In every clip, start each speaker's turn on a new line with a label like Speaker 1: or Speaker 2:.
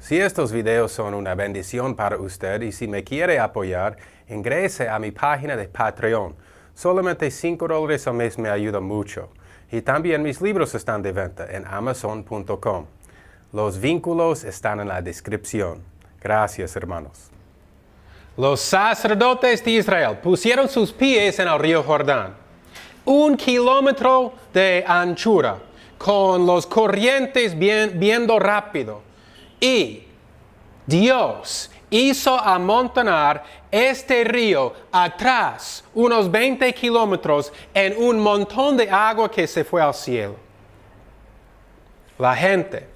Speaker 1: Si estos videos son una bendición para usted y si me quiere apoyar, ingrese a mi página de Patreon. Solamente $5 al mes me ayuda mucho. Y también mis libros están de venta en Amazon.com. Los vínculos están en la descripción. Gracias, hermanos. Los sacerdotes de Israel pusieron sus pies en el río Jordán, 1 kilómetro de anchura, con los corrientes viendo rápido. Y Dios hizo amontonar este río atrás, unos 20 kilómetros, en un montón de agua que se fue al cielo. La gente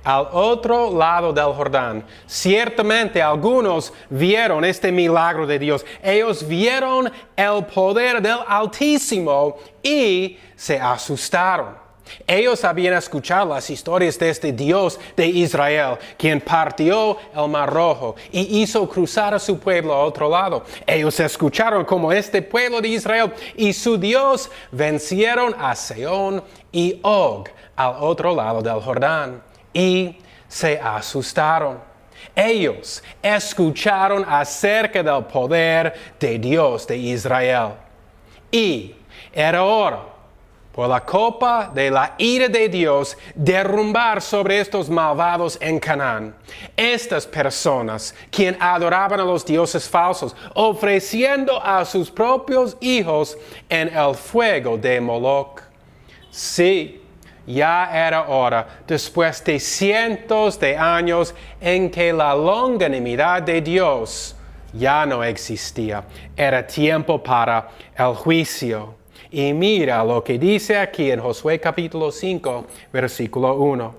Speaker 1: al otro lado del Jordán, ciertamente algunos vieron este milagro de Dios. Ellos vieron el poder del Altísimo y se asustaron. Ellos habían escuchado las historias de este Dios de Israel, quien partió el Mar Rojo y hizo cruzar a su pueblo al otro lado. Ellos escucharon cómo este pueblo de Israel y su Dios vencieron a Sehón y Og al otro lado del Jordán y se asustaron. Ellos escucharon acerca del poder de Dios de Israel. Y era hora por la copa de la ira de Dios derrumbar sobre estos malvados en Canaán. Estas personas, quien adoraban a los dioses falsos, ofreciendo a sus propios hijos en el fuego de Moloch. Sí, ya era hora, después de cientos de años en que la longanimidad de Dios ya no existía. Era tiempo para el juicio. Y mira lo que dice aquí en Josué capítulo 5, versículo 1.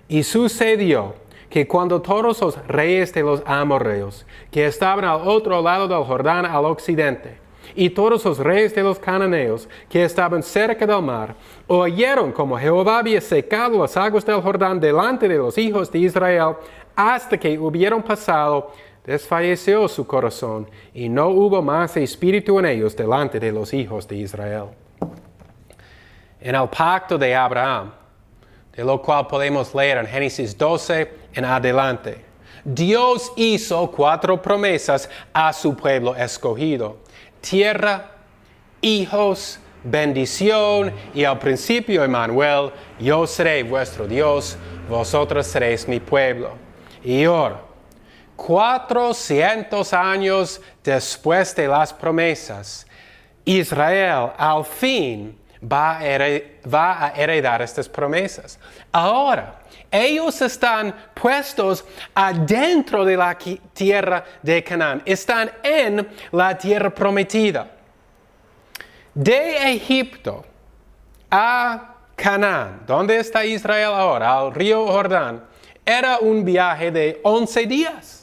Speaker 1: Y sucedió que cuando todos los reyes de los amorreos, que estaban al otro lado del Jordán al occidente, y todos los reyes de los cananeos, que estaban cerca del mar, oyeron como Jehová había secado las aguas del Jordán delante de los hijos de Israel, hasta que hubieron pasado, desfalleció su corazón, y no hubo más espíritu en ellos delante de los hijos de Israel. En el pacto de Abraham, de lo cual podemos leer en Génesis 12 en adelante, Dios hizo 4 promesas a su pueblo escogido: tierra, hijos, bendición y al principio Emmanuel, yo seré vuestro Dios, vosotros seréis mi pueblo. Y ahora, 400 años después de las promesas, Israel al fin va a heredar estas promesas. Ahora, ellos están puestos adentro de la tierra de Canaán. Están en la tierra prometida. De Egipto a Canaán, ¿dónde está Israel ahora? Al río Jordán. Era un viaje de 11 días.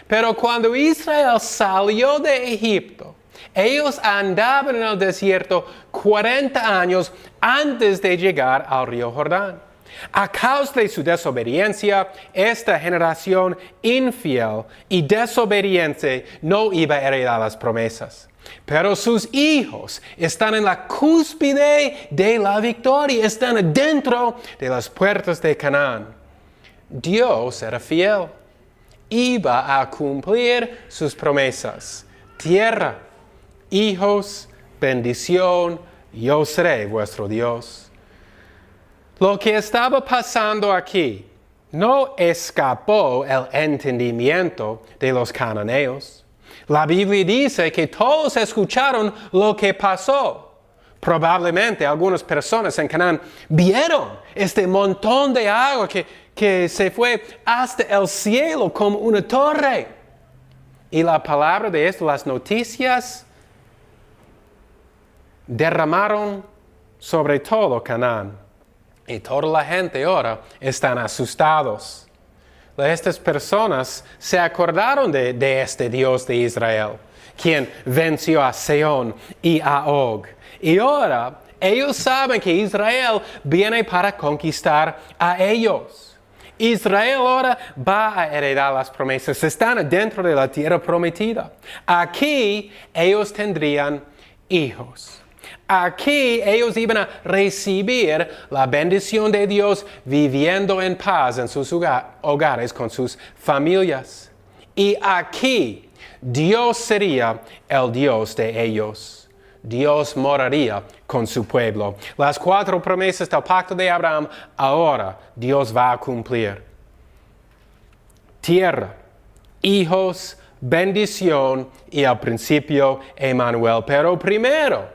Speaker 1: Pero cuando Israel salió de Egipto, ellos andaban en el desierto 40 años antes de llegar al río Jordán. A causa de su desobediencia, esta generación infiel y desobediente no iba a heredar las promesas. Pero sus hijos están en la cúspide de la victoria, están dentro de las puertas de Canaán. Dios era fiel. Iba a cumplir sus promesas. Tierra, hijos, bendición, yo seré vuestro Dios. Lo que estaba pasando aquí no escapó el entendimiento de los cananeos. La Biblia dice que todos escucharon lo que pasó. Probablemente algunas personas en Canaán vieron este montón de agua que se fue hasta el cielo como una torre. Y la palabra de esto, las noticias, derramaron sobre todo Canaán. Y toda la gente ahora están asustados. Estas personas se acordaron de este Dios de Israel, quien venció a Sehón y a Og. Y ahora ellos saben que Israel viene para conquistar a ellos. Israel ahora va a heredar las promesas. Están dentro de la tierra prometida. Aquí ellos tendrían hijos. Aquí ellos iban a recibir la bendición de Dios viviendo en paz en sus hogares con sus familias. Y aquí Dios sería el Dios de ellos. Dios moraría con su pueblo. Las 4 promesas del pacto de Abraham ahora Dios va a cumplir. Tierra, hijos, bendición y al principio Emmanuel. Pero primero,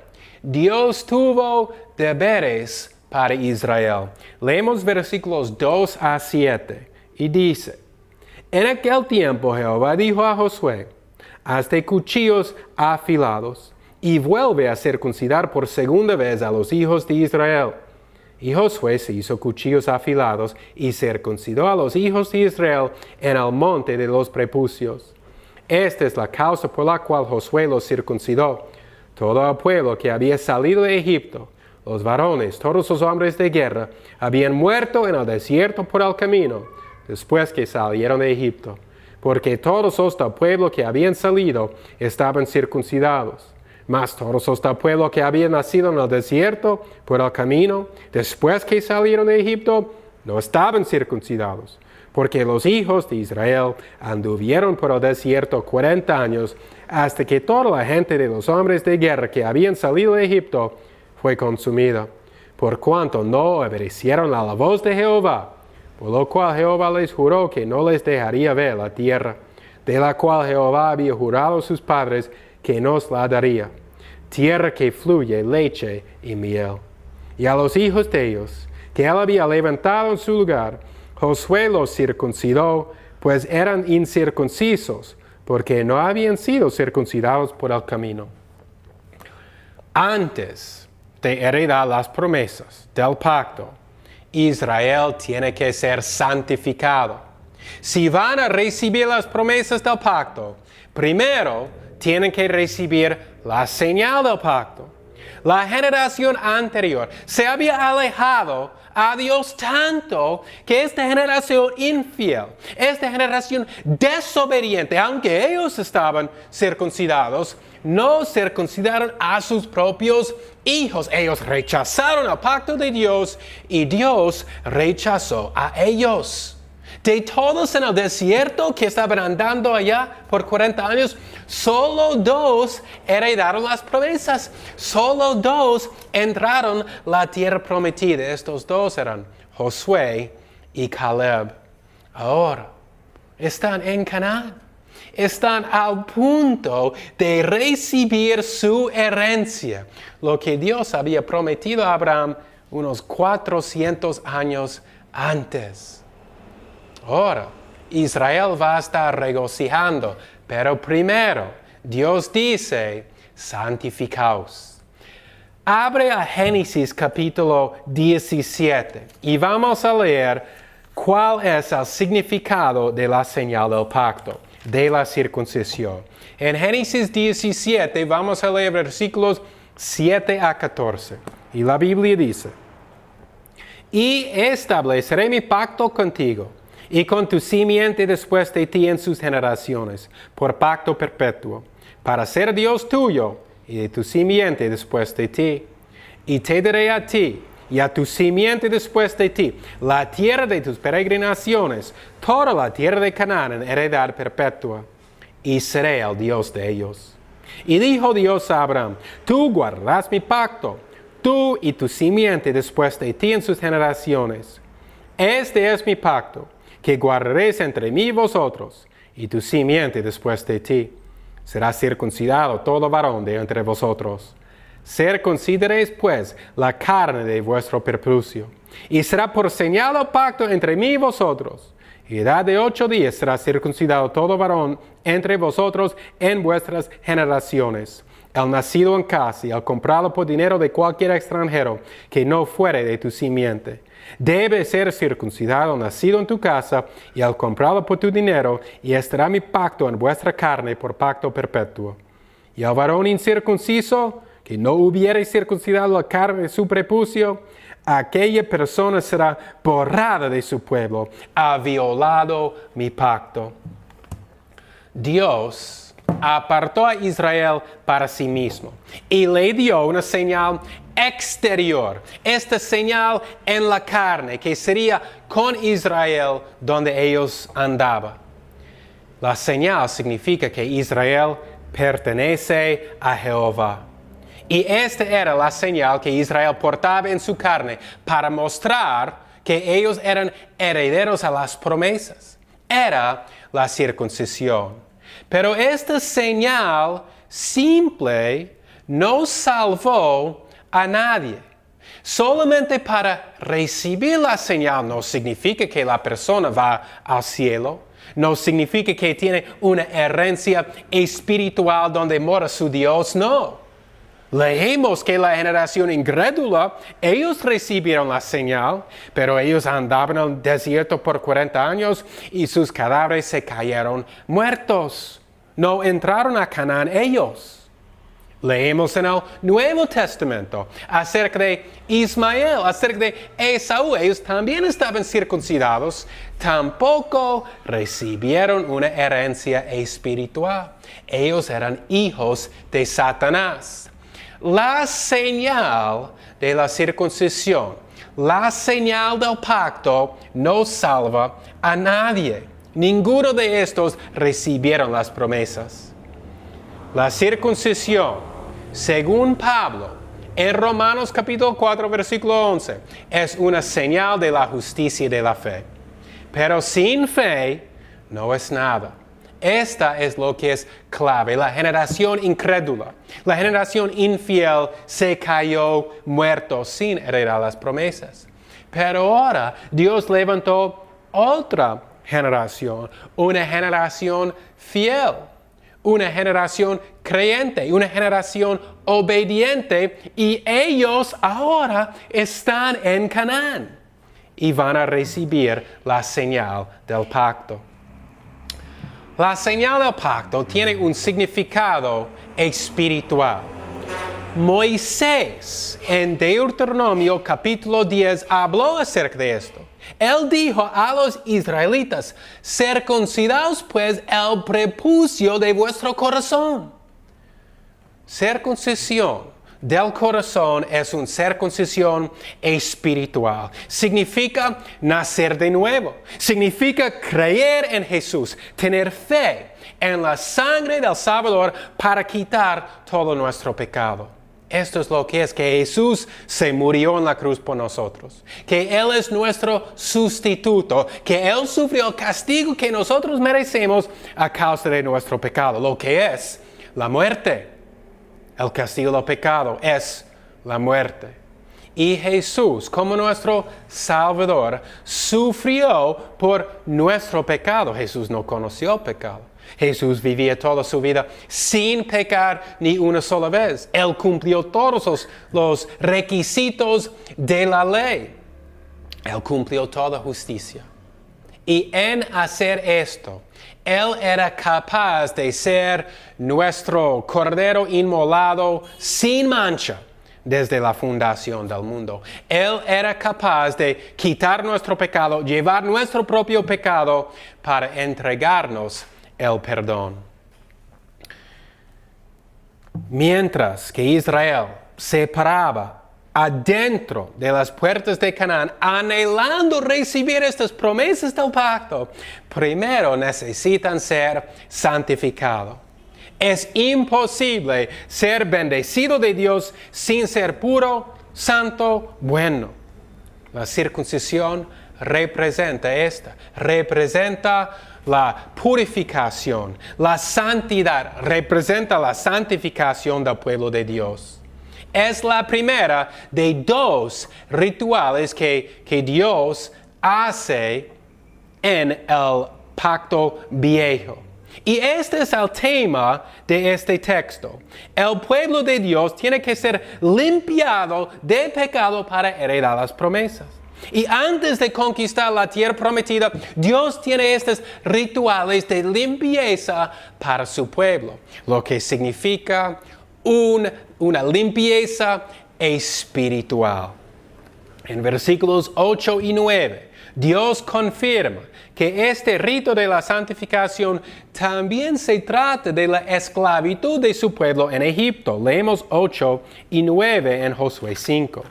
Speaker 1: Dios tuvo deberes para Israel. Leemos versículos 2 a 7 y dice: En aquel tiempo Jehová dijo a Josué: Hazte cuchillos afilados y vuelve a circuncidar por segunda vez a los hijos de Israel. Y Josué se hizo cuchillos afilados y circuncidó a los hijos de Israel en el monte de los prepucios. Esta es la causa por la cual Josué los circuncidó. Todo el pueblo que había salido de Egipto, los varones, todos los hombres de guerra, habían muerto en el desierto por el camino, después que salieron de Egipto, porque todos los del pueblo que habían salido estaban circuncidados. Mas todos los del pueblo que habían nacido en el desierto por el camino, después que salieron de Egipto, no estaban circuncidados, porque los hijos de Israel anduvieron por el desierto 40 años, hasta que toda la gente de los hombres de guerra que habían salido de Egipto fue consumida, por cuanto no obedecieron a la voz de Jehová, por lo cual Jehová les juró que no les dejaría ver la tierra, de la cual Jehová había jurado a sus padres que nos la daría, tierra que fluye leche y miel. Y a los hijos de ellos, que él había levantado en su lugar, Josué los circuncidó, pues eran incircuncisos, porque no habían sido circuncidados por el camino. Antes de heredar las promesas del pacto, Israel tiene que ser santificado. Si van a recibir las promesas del pacto, primero tienen que recibir la señal del pacto. La generación anterior se había alejado a Dios tanto que esta generación infiel, esta generación desobediente, aunque ellos estaban circuncidados, no circuncidaron a sus propios hijos. Ellos rechazaron el pacto de Dios y Dios rechazó a ellos. De todos en el desierto que estaban andando allá por 40 años, solo 2 heredaron las promesas. Solo 2 entraron la tierra prometida. Estos 2 eran Josué y Caleb. Ahora están en Canaán. Están al punto de recibir su herencia, lo que Dios había prometido a Abraham unos 400 años antes. Ahora, Israel va a estar regocijando, pero primero Dios dice: santificaos. Abre a Génesis capítulo 17 y vamos a leer cuál es el significado de la señal del pacto, de la circuncisión. En Génesis 17 vamos a leer versículos 7 a 14. Y la Biblia dice: Y estableceré mi pacto contigo y con tu simiente después de ti en sus generaciones, por pacto perpetuo, para ser Dios tuyo y de tu simiente después de ti. Y te daré a ti y a tu simiente después de ti la tierra de tus peregrinaciones, toda la tierra de Canaán en heredad perpetua, y seré el Dios de ellos. Y dijo Dios a Abraham: Tú guardarás mi pacto, tú y tu simiente después de ti en sus generaciones. Este es mi pacto, que guardaréis entre mí y vosotros, y tu simiente después de ti. Será circuncidado todo varón de entre vosotros. Circuncidaréis pues la carne de vuestro prepucio, y será por señal del pacto entre mí y vosotros. Y edad de 8 días será circuncidado todo varón entre vosotros en vuestras generaciones. El nacido en casa y el comprado por dinero de cualquier extranjero que no fuere de tu simiente. Debe ser circuncidado, nacido en tu casa, y al comprado por tu dinero, y estará mi pacto en vuestra carne por pacto perpetuo. Y al varón incircunciso, que no hubiere circuncidado la carne de su prepucio, aquella persona será borrada de su pueblo, ha violado mi pacto. Dios apartó a Israel para sí mismo y le dio una señal exterior, esta señal en la carne, que sería con Israel donde ellos andaban. La señal significa que Israel pertenece a Jehová. Y esta era la señal que Israel portaba en su carne para mostrar que ellos eran herederos a las promesas. Era la circuncisión. Pero esta señal simple no salvó a nadie. Solamente para recibir la señal no significa que la persona va al cielo. No significa que tiene una herencia espiritual donde mora su Dios, no. Leemos que la generación incrédula, ellos recibieron la señal, pero ellos andaban en el desierto por 40 años y sus cadáveres se cayeron muertos. No entraron a Canaán ellos. Leemos en el Nuevo Testamento acerca de Ismael, acerca de Esaú. Ellos también estaban circuncidados, tampoco recibieron una herencia espiritual. Ellos eran hijos de Satanás. La señal de la circuncisión, la señal del pacto, no salva a nadie. Ninguno de estos recibieron las promesas. La circuncisión, según Pablo, en Romanos capítulo 4, versículo 11, es una señal de la justicia y de la fe. Pero sin fe no es nada. Esta es lo que es clave. La generación incrédula, la generación infiel se cayó muerto sin heredar las promesas. Pero ahora Dios levantó otra generación, una generación fiel, una generación creyente, una generación obediente, y ellos ahora están en Canaán y van a recibir la señal del pacto. La señal del pacto tiene un significado espiritual. Moisés en Deuteronomio capítulo 10 habló acerca de esto. Él dijo a los israelitas: circuncidaos pues el prepucio de vuestro corazón. Circuncisión del corazón es una circuncisión espiritual. Significa nacer de nuevo. Significa creer en Jesús, tener fe en la sangre del Salvador para quitar todo nuestro pecado. Esto es lo que es que Jesús se murió en la cruz por nosotros, que Él es nuestro sustituto, que Él sufrió el castigo que nosotros merecemos a causa de nuestro pecado, lo que es la muerte. El castigo del pecado es la muerte. Y Jesús, como nuestro Salvador, sufrió por nuestro pecado. Jesús no conoció el pecado. Jesús vivía toda su vida sin pecar ni una sola vez. Él cumplió todos los requisitos de la ley. Él cumplió toda justicia. Y en hacer esto, Él era capaz de ser nuestro Cordero inmolado sin mancha desde la fundación del mundo. Él era capaz de quitar nuestro pecado, llevar nuestro propio pecado para entregarnos el perdón. Mientras que Israel se paraba adentro de las puertas de Canaán, anhelando recibir estas promesas del pacto, primero necesitan ser santificados. Es imposible ser bendecido de Dios sin ser puro, santo, bueno. La circuncisión representa la purificación, la santidad, representa la santificación del pueblo de Dios. Es la primera de dos rituales que Dios hace en el pacto viejo. Y este es el tema de este texto. El pueblo de Dios tiene que ser limpiado de pecado para heredar las promesas. Y antes de conquistar la tierra prometida, Dios tiene estos rituales de limpieza para su pueblo, lo que significa una limpieza espiritual. En versículos 8 y 9, Dios confirma que este rito de la santificación también se trata de la esclavitud de su pueblo en Egipto. Leemos 8 y 9 en Josué 5.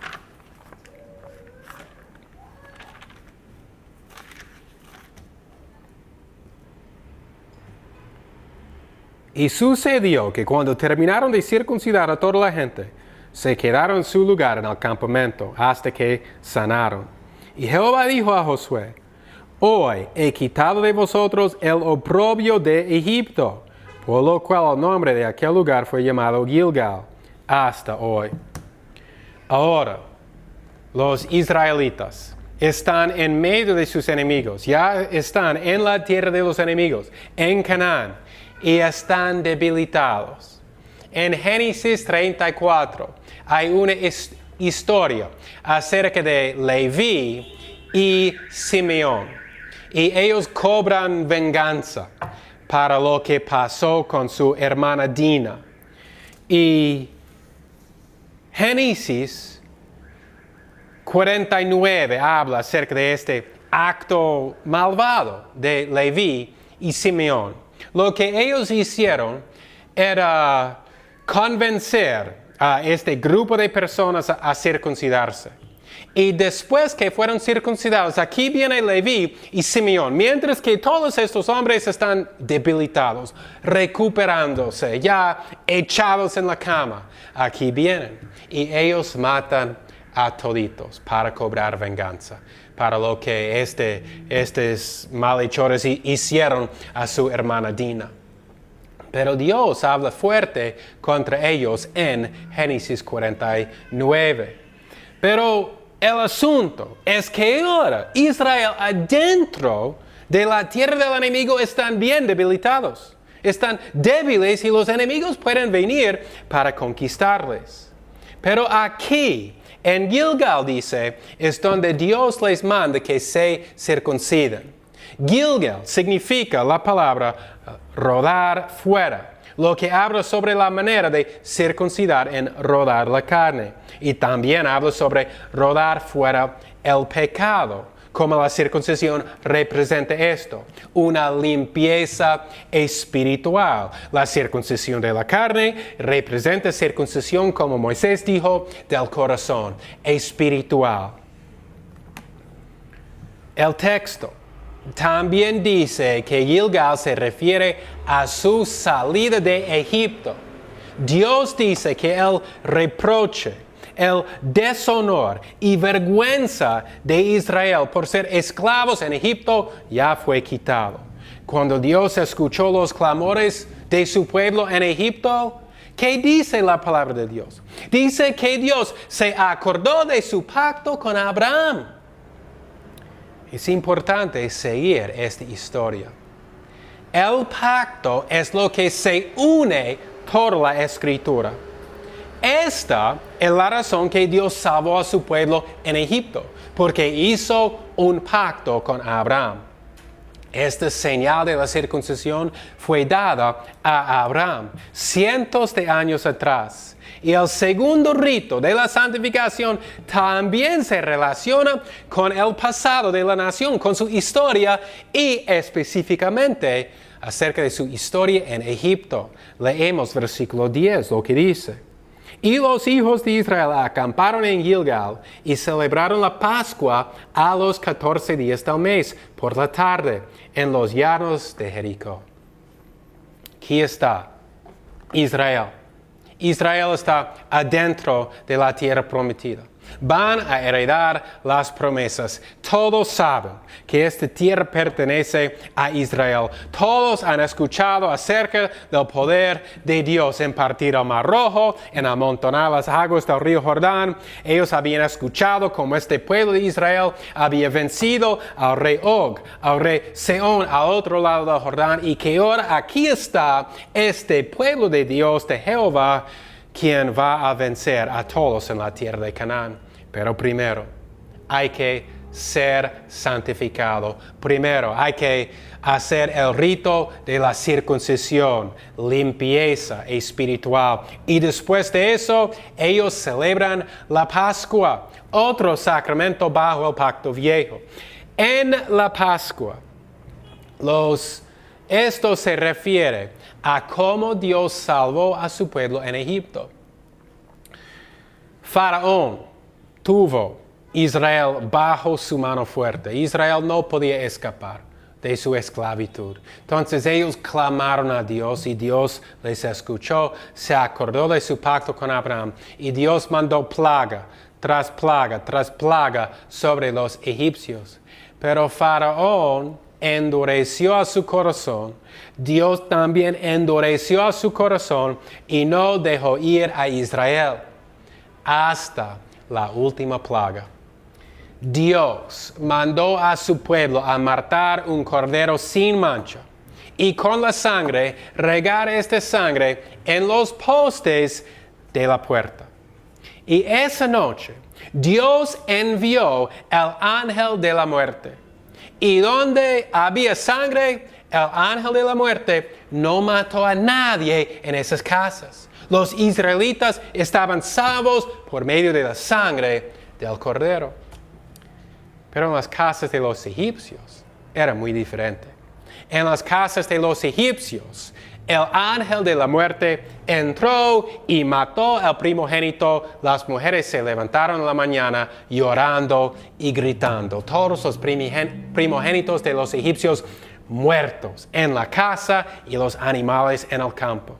Speaker 1: Y sucedió que cuando terminaron de circuncidar a toda la gente, se quedaron en su lugar en el campamento hasta que sanaron. Y Jehová dijo a Josué: Hoy he quitado de vosotros el oprobio de Egipto, por lo cual el nombre de aquel lugar fue llamado Gilgal, hasta hoy. Ahora, los israelitas están en medio de sus enemigos, ya están en la tierra de los enemigos, en Canaán, y están debilitados. En Génesis 34 hay una historia acerca de Leví y Simeón, y ellos cobran venganza para lo que pasó con su hermana Dina. Y Génesis 49 habla acerca de este acto malvado de Leví y Simeón. Lo que ellos hicieron era convencer a este grupo de personas a circuncidarse. Y después que fueron circuncidados, aquí viene Leví y Simeón, mientras que todos estos hombres están debilitados, recuperándose, ya echados en la cama. Aquí vienen y ellos matan a toditos para cobrar venganza, para lo que estos malhechores hicieron a su hermana Dina. Pero Dios habla fuerte contra ellos en Génesis 49. Pero el asunto es que ahora Israel adentro de la tierra del enemigo están bien debilitados. Están débiles y los enemigos pueden venir para conquistarles. Pero aquí, en Gilgal, dice, es donde Dios les manda que se circunciden. Gilgal significa la palabra rodar fuera, lo que habla sobre la manera de circuncidar en rodar la carne. Y también habla sobre rodar fuera el pecado, como la circuncisión representa esto, una limpieza espiritual. La circuncisión de la carne representa circuncisión, como Moisés dijo, del corazón, espiritual. El texto también dice que Gilgal se refiere a su salida de Egipto. Dios dice que el reproche, el deshonor y vergüenza de Israel por ser esclavos en Egipto ya fue quitado. Cuando Dios escuchó los clamores de su pueblo en Egipto, ¿qué dice la palabra de Dios? Dice que Dios se acordó de su pacto con Abraham. Es importante seguir esta historia. El pacto es lo que se une toda la Escritura. Esta es la razón que Dios salvó a su pueblo en Egipto, porque hizo un pacto con Abraham. Esta señal de la circuncisión fue dada a Abraham cientos de años atrás. Y el segundo rito de la santificación también se relaciona con el pasado de la nación, con su historia y específicamente acerca de su historia en Egipto. Leemos versículo 10, lo que dice: Y los hijos de Israel acamparon en Gilgal y celebraron la Pascua a los 14 días del mes, por la tarde, en los llanos de Jericó. Aquí está Israel. Israel está adentro de la tierra prometida. Van a heredar las promesas. Todos saben que esta tierra pertenece a Israel. Todos han escuchado acerca del poder de Dios en partir el Mar Rojo, en amontonar las aguas del río Jordán. Ellos habían escuchado cómo este pueblo de Israel había vencido al rey Og, al rey Sehón al otro lado del Jordán, y que ahora aquí está este pueblo de Dios, de Jehová, quien va a vencer a todos en la tierra de Canaán. Pero primero, hay que ser santificado. Primero, hay que hacer el rito de la circuncisión, limpieza espiritual. Y después de eso, ellos celebran la Pascua, otro sacramento bajo el pacto viejo. En la Pascua, esto se refiere a cómo Dios salvó a su pueblo en Egipto. Faraón tuvo Israel bajo su mano fuerte. Israel no podía escapar de su esclavitud. Entonces ellos clamaron a Dios y Dios les escuchó, se acordó de su pacto con Abraham y Dios mandó plaga tras plaga sobre los egipcios. Pero Faraón endureció a su corazón, Dios también endureció a su corazón y no dejó ir a Israel hasta la última plaga. Dios mandó a su pueblo a matar un cordero sin mancha y con la sangre regar esta sangre en los postes de la puerta. Y esa noche Dios envió el ángel de la muerte. Y donde había sangre, el ángel de la muerte no mató a nadie en esas casas. Los israelitas estaban salvos por medio de la sangre del cordero. Pero en las casas de los egipcios era muy diferente. En las casas de los egipcios, el ángel de la muerte entró y mató al primogénito. Las mujeres se levantaron en la mañana llorando y gritando. Todos los primogénitos de los egipcios muertos en la casa y los animales en el campo.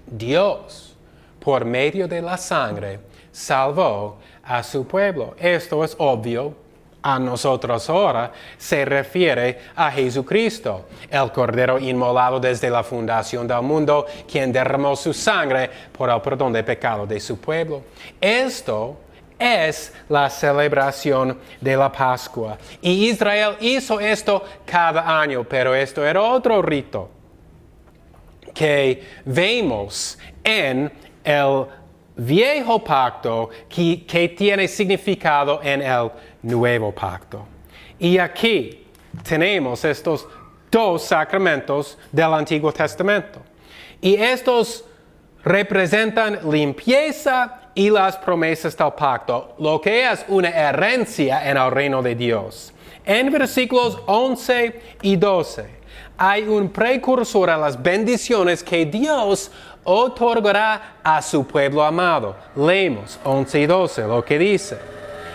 Speaker 1: Dios, por medio de la sangre, salvó a su pueblo. Esto es obvio. A nosotros ahora se refiere a Jesucristo, el Cordero inmolado desde la fundación del mundo, quien derramó su sangre por el perdón de pecado de su pueblo. Esto es la celebración de la Pascua. Y Israel hizo esto cada año, pero esto era otro rito que vemos en el viejo pacto que tiene significado en el nuevo pacto. Y aquí tenemos estos dos sacramentos del Antiguo Testamento. Y estos representan limpieza y las promesas del pacto, lo que es una herencia en el reino de Dios. En versículos 11 y 12 hay un precursor a las bendiciones que Dios otorgará a su pueblo amado. Leemos 11 y 12, lo que dice.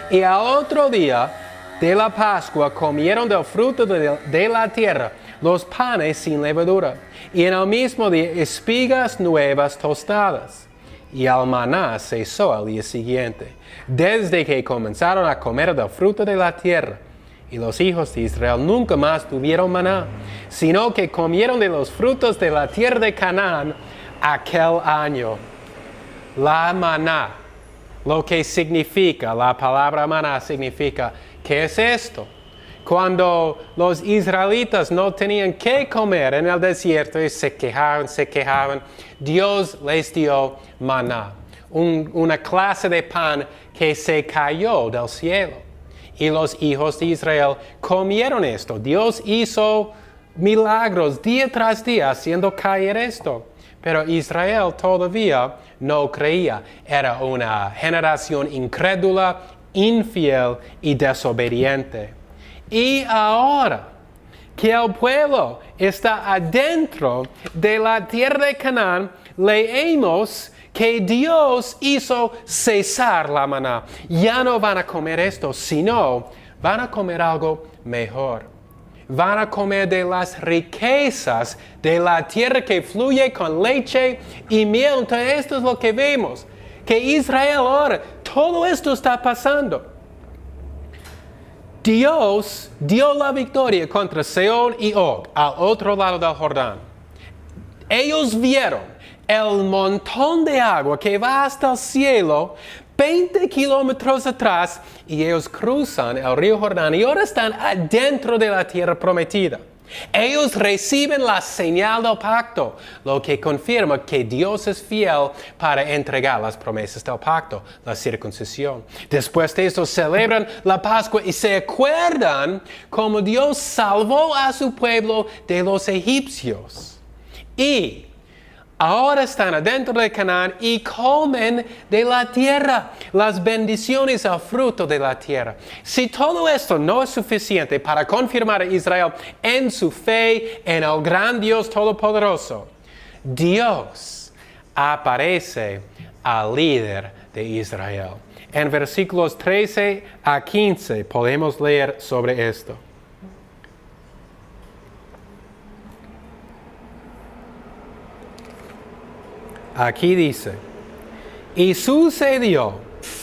Speaker 1: Y al otro día de la Pascua comieron del fruto de la tierra los panes sin levadura, y en el mismo día espigas nuevas tostadas. Y el maná cesó al día siguiente, desde que comenzaron a comer del fruto de la tierra. Y los hijos de Israel nunca más tuvieron maná, sino que comieron de los frutos de la tierra de Canaán aquel año. La maná, lo que significa, la palabra maná significa, ¿qué es esto? Cuando los israelitas no tenían qué comer en el desierto y se quejaban, Dios les dio maná, una clase de pan que se cayó del cielo. Y los hijos de Israel comieron esto. Dios hizo milagros día tras día haciendo caer esto. Pero Israel todavía no creía. Era una generación incrédula, infiel y desobediente. Y ahora que el pueblo está adentro de la tierra de Canaán, leemos que Dios hizo cesar la maná. Ya no van a comer esto, sino van a comer algo mejor. Van a comer de las riquezas de la tierra que fluye con leche y miel. Entonces esto es lo que vemos, que Israel ahora, todo esto está pasando. Dios dio la victoria contra Sehón y Og al otro lado del Jordán. Ellos vieron el montón de agua que va hasta el cielo, 20 kilómetros atrás, y ellos cruzan el río Jordán y ahora están adentro de la tierra prometida. Ellos reciben la señal del pacto, lo que confirma que Dios es fiel para entregar las promesas del pacto, la circuncisión. Después de eso celebran la Pascua y se acuerdan cómo Dios salvó a su pueblo de los egipcios. Y ahora están adentro de Canaán y comen de la tierra, las bendiciones al fruto de la tierra. Si todo esto no es suficiente para confirmar a Israel en su fe en el gran Dios Todopoderoso, Dios aparece al líder de Israel. En versículos 13 a 15 podemos leer sobre esto. Aquí dice, y sucedió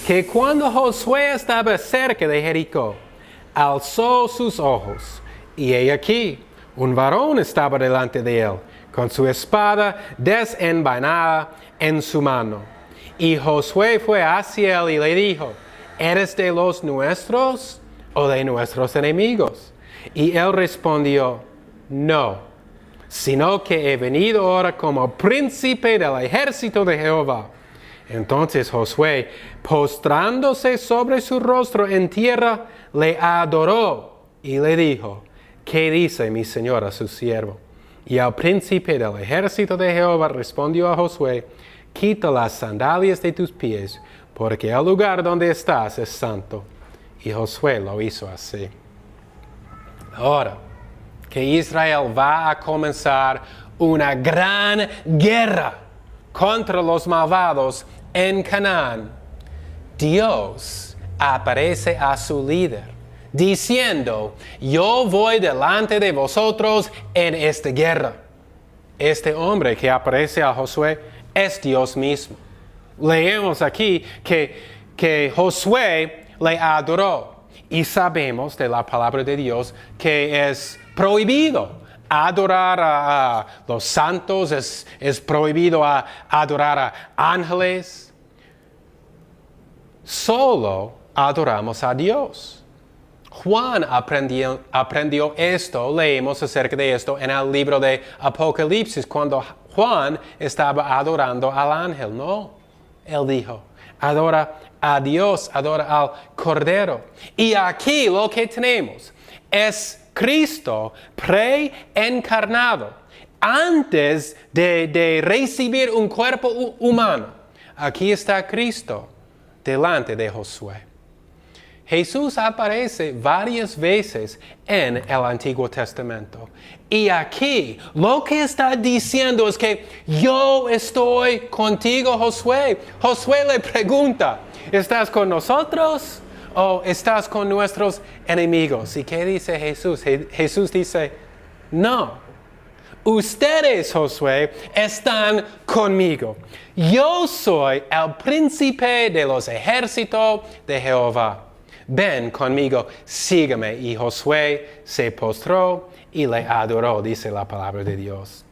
Speaker 1: que cuando Josué estaba cerca de Jericó, alzó sus ojos, y he aquí, un varón estaba delante de él, con su espada desenvainada en su mano. Y Josué fue hacia él y le dijo, ¿eres de los nuestros o de nuestros enemigos? Y él respondió, no, sino que he venido ahora como príncipe del ejército de Jehová. Entonces Josué, postrándose sobre su rostro en tierra, le adoró y le dijo, ¿qué dice mi señor a su siervo? Y el príncipe del ejército de Jehová respondió a Josué, quita las sandalias de tus pies, porque el lugar donde estás es santo. Y Josué lo hizo así. Ahora, que Israel va a comenzar una gran guerra contra los malvados en Canaán, Dios aparece a su líder, diciendo, yo voy delante de vosotros en esta guerra. Este hombre que aparece a Josué es Dios mismo. Leemos aquí que Josué le adoró. Y sabemos de la palabra de Dios que es prohibido adorar a los santos, es prohibido adorar a ángeles. Solo adoramos a Dios. Juan aprendió esto, leemos acerca de esto en el libro de Apocalipsis, cuando Juan estaba adorando al ángel. No, él dijo, adora a Dios, adora al Cordero. Y aquí lo que tenemos es Cristo preencarnado antes de recibir un cuerpo humano. Aquí está Cristo delante de Josué. Jesús aparece varias veces en el Antiguo Testamento. Y aquí lo que está diciendo es que yo estoy contigo, Josué. Josué le pregunta, ¿estás con nosotros o estás con nuestros enemigos? ¿Y qué dice Jesús? Jesús dice, no. Ustedes, Josué, están conmigo. Yo soy el príncipe de los ejércitos de Jehová. Ven conmigo, sígueme. Y Josué se postró y le adoró, dice la palabra de Dios.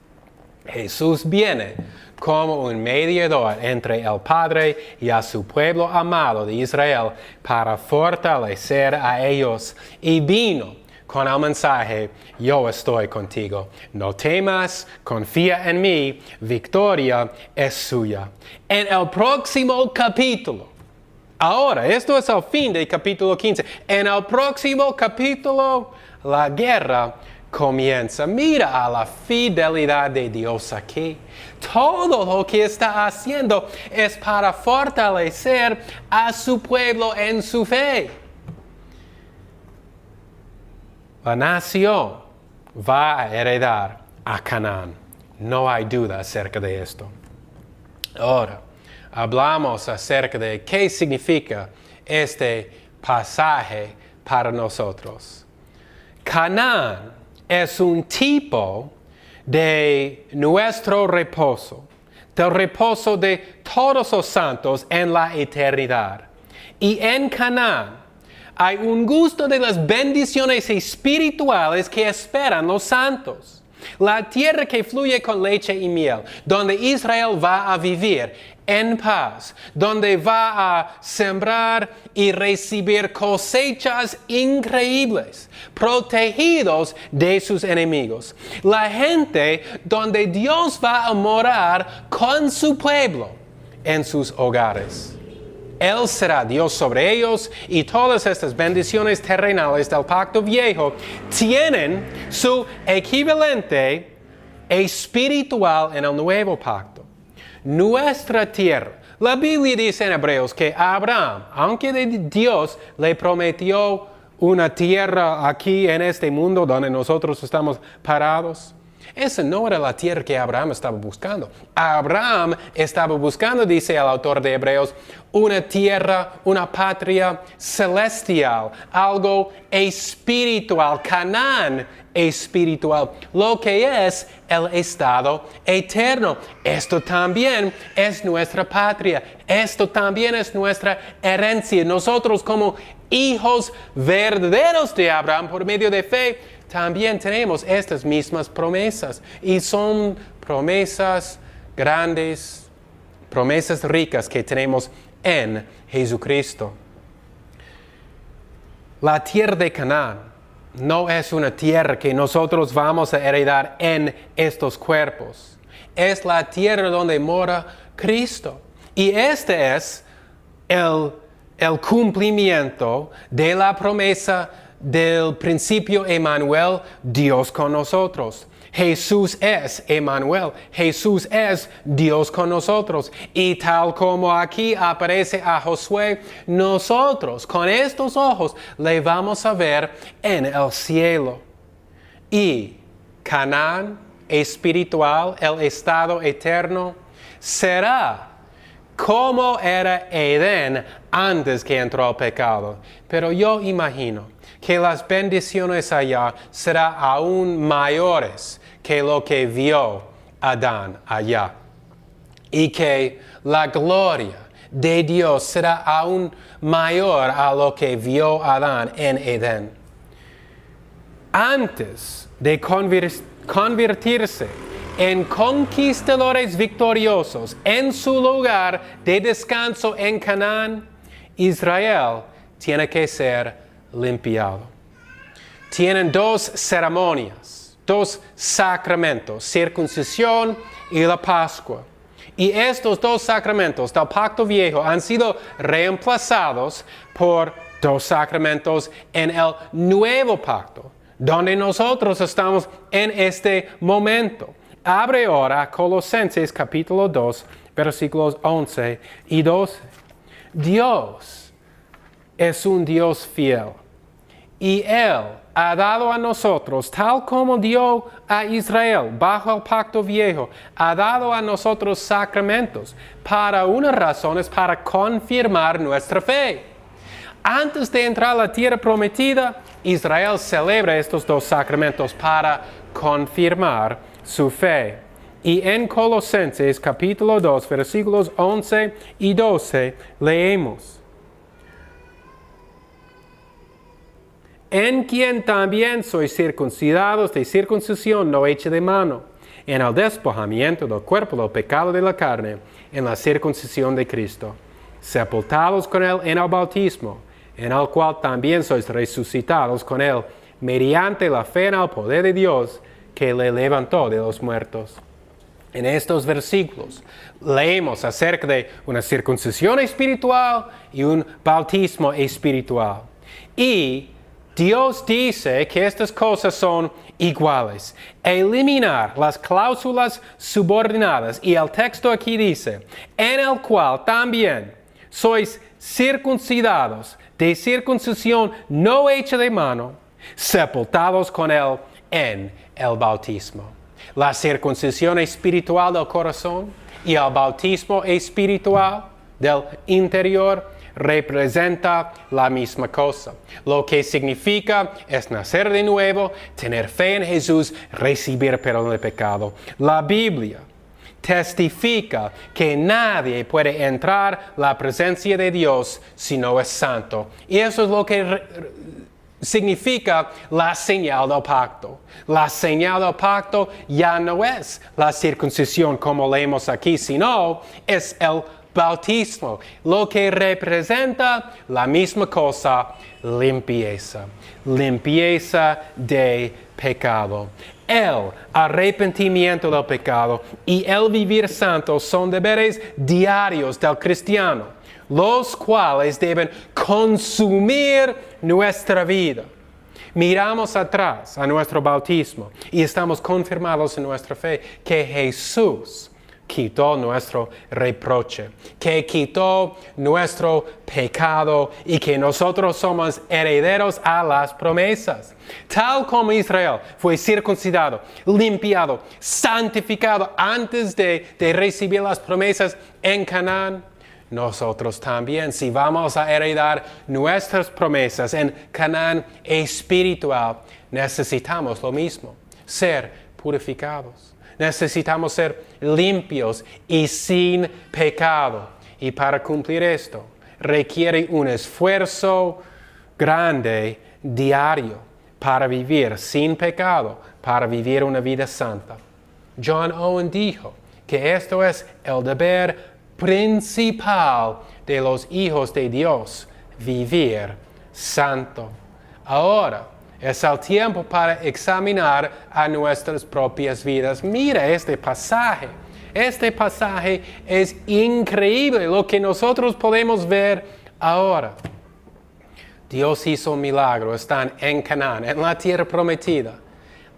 Speaker 1: Jesús viene como un mediador entre el Padre y a su pueblo amado de Israel para fortalecer a ellos. Y vino con el mensaje, yo estoy contigo. No temas, confía en mí, victoria es suya. En el próximo capítulo, ahora, esto es el fin del capítulo 15. En el próximo capítulo, la guerra comienza. Mira a la fidelidad de Dios aquí. Todo lo que está haciendo es para fortalecer a su pueblo en su fe. La nación va a heredar a Canaán. No hay duda acerca de esto. Ahora, hablamos acerca de qué significa este pasaje para nosotros. Canaán es un tipo de nuestro reposo, del reposo de todos los santos en la eternidad. Y en Canaán hay un gusto de las bendiciones espirituales que esperan los santos. La tierra que fluye con leche y miel, donde Israel va a vivir en paz, donde va a sembrar y recibir cosechas increíbles, protegidos de sus enemigos. La gente donde Dios va a morar con su pueblo en sus hogares. Él será Dios sobre ellos y todas estas bendiciones terrenales del pacto viejo tienen su equivalente espiritual en el nuevo pacto. nuestra tierra. La Biblia dice en Hebreos que Abraham, aunque Dios le prometió una tierra aquí en este mundo donde nosotros estamos parados, esa no era la tierra que Abraham estaba buscando. Abraham estaba buscando, dice el autor de Hebreos, una tierra, una patria celestial, algo espiritual, Canaán espiritual, lo que es el estado eterno. Esto también es nuestra patria, esto también es nuestra herencia. Nosotros como hijos verdaderos de Abraham por medio de fe, también tenemos estas mismas promesas. Y son promesas grandes, promesas ricas que tenemos en Jesucristo. La tierra de Canaán no es una tierra que nosotros vamos a heredar en estos cuerpos. Es la tierra donde mora Cristo. Y este es el cumplimiento de la promesa del principio Emmanuel, Dios con nosotros. Jesús es Emmanuel, Jesús es Dios con nosotros. Y tal como aquí aparece a Josué, nosotros con estos ojos le vamos a ver en el cielo. Y Canaán espiritual, el estado eterno, será como era Edén antes que entró el pecado. Pero yo imagino que las bendiciones allá serán aún mayores que lo que vio Adán allá. Y que la gloria de Dios será aún mayor a lo que vio Adán en Edén. Antes de convertirse en conquistadores victoriosos en su lugar de descanso en Canaán, Israel tiene que ser limpiado. Tienen dos ceremonias, dos sacramentos, circuncisión y la Pascua. Y estos dos sacramentos del pacto viejo han sido reemplazados por dos sacramentos en el nuevo pacto, donde nosotros estamos en este momento. Abre ahora Colosenses capítulo 2, versículos 11 y 12. Dios es un Dios fiel. Y Él ha dado a nosotros, tal como dio a Israel bajo el pacto viejo, ha dado a nosotros sacramentos para unas razones, para confirmar nuestra fe. Antes de entrar a la tierra prometida, Israel celebra estos dos sacramentos para confirmar su fe. Y en Colosenses capítulo 2, versículos 11 y 12, leemos: en quien también sois circuncidados de circuncisión no hecha de mano, en el despojamiento del cuerpo del pecado de la carne, en la circuncisión de Cristo, sepultados con él en el bautismo, en el cual también sois resucitados con él, mediante la fe en el poder de Dios, que le levantó de los muertos. En estos versículos leemos acerca de una circuncisión espiritual y un bautismo espiritual. Y Dios dice que estas cosas son iguales. Eliminar las cláusulas subordinadas. Y el texto aquí dice, en el cual también sois circuncidados de circuncisión no hecha de mano, sepultados con él en el bautismo. La circuncisión espiritual del corazón y el bautismo espiritual del interior representa la misma cosa. Lo que significa es nacer de nuevo, tener fe en Jesús, recibir perdón de pecado. La Biblia testifica que nadie puede entrar a la presencia de Dios si no es santo. Y eso es lo que significa la señal del pacto. La señal del pacto ya no es la circuncisión como leemos aquí, sino es el bautismo, lo que representa la misma cosa, limpieza, limpieza de pecado. El arrepentimiento del pecado y el vivir santo son deberes diarios del cristiano, los cuales deben consumir nuestra vida. Miramos atrás a nuestro bautismo y estamos confirmados en nuestra fe que Jesús quitó nuestro reproche, que quitó nuestro pecado y que nosotros somos herederos a las promesas. Tal como Israel fue circuncidado, limpiado, santificado antes de recibir las promesas en Canaán, nosotros también, si vamos a heredar nuestras promesas en Canaán espiritual, necesitamos lo mismo, ser purificados. Necesitamos ser limpios y sin pecado. Y para cumplir esto, requiere un esfuerzo grande diario para vivir sin pecado, para vivir una vida santa. John Owen dijo que esto es el deber principal de los hijos de Dios, vivir santo. Ahora, es el tiempo para examinar a nuestras propias vidas. Mira este pasaje. Este pasaje es increíble lo que nosotros podemos ver ahora. Dios hizo un milagro. Están en Canaán, en la tierra prometida.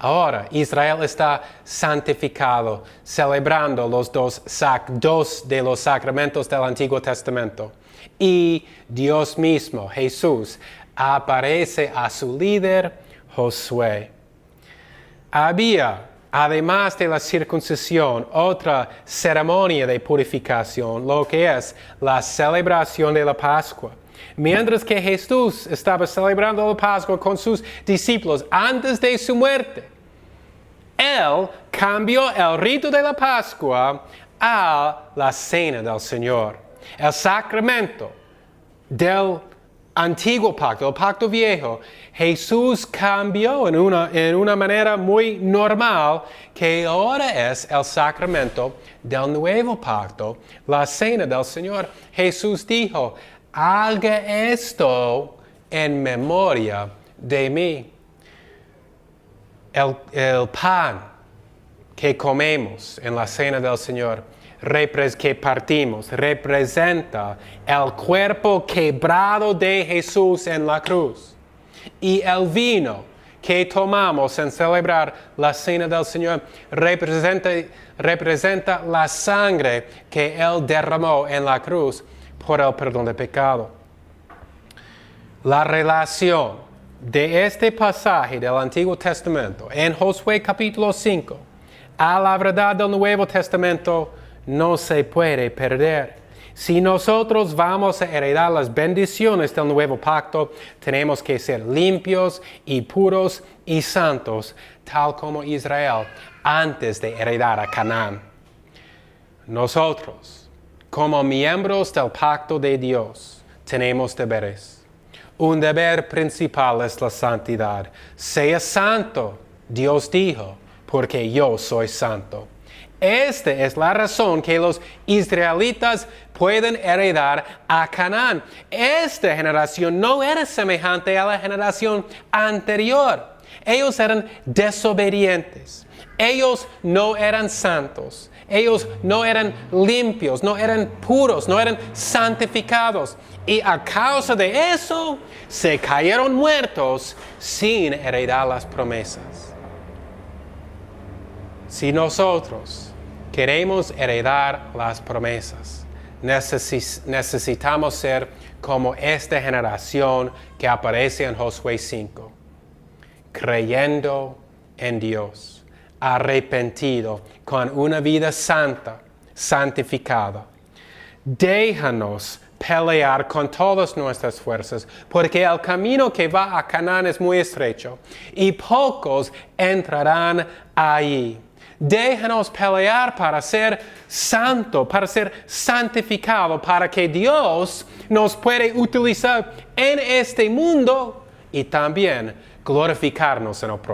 Speaker 1: Ahora Israel está santificado, celebrando los dos de los sacramentos del Antiguo Testamento. Y Dios mismo, Jesús, aparece a su líder, Josué. Había, además de la circuncisión, otra ceremonia de purificación, lo que es la celebración de la Pascua. Mientras que Jesús estaba celebrando la Pascua con sus discípulos antes de su muerte, Él cambió el rito de la Pascua a la cena del Señor. El sacramento del Antiguo pacto, el pacto viejo, Jesús cambió en una manera muy normal, que ahora es el sacramento del nuevo pacto, la cena del Señor. Jesús dijo, haga esto en memoria de mí. El pan que comemos en la cena del Señor, que partimos, representa el cuerpo quebrado de Jesús en la cruz. Y el vino que tomamos en celebrar la cena del Señor representa la sangre que Él derramó en la cruz por el perdón de pecado. La relación de este pasaje del Antiguo Testamento en Josué capítulo 5 a la verdad del Nuevo Testamento no se puede perder. Si nosotros vamos a heredar las bendiciones del nuevo pacto, tenemos que ser limpios y puros y santos, tal como Israel antes de heredar a Canaán. Nosotros, como miembros del pacto de Dios, tenemos deberes. Un deber principal es la santidad. Sea santo, Dios dijo, porque yo soy santo. Esta es la razón que los israelitas pueden heredar a Canaán. Esta generación no era semejante a la generación anterior. Ellos eran desobedientes. Ellos no eran santos. Ellos no eran limpios, no eran puros, no eran santificados. Y a causa de eso, se cayeron muertos sin heredar las promesas. Si nosotros queremos heredar las promesas, necesitamos ser como esta generación que aparece en Josué 5, creyendo en Dios, arrepentido, con una vida santa, santificada. Déjanos pelear con todas nuestras fuerzas, porque el camino que va a Canaán es muy estrecho y pocos entrarán allí. Déjanos pelear para ser santo, para ser santificado, para que Dios nos puede utilizar en este mundo y también glorificarnos en el próximo.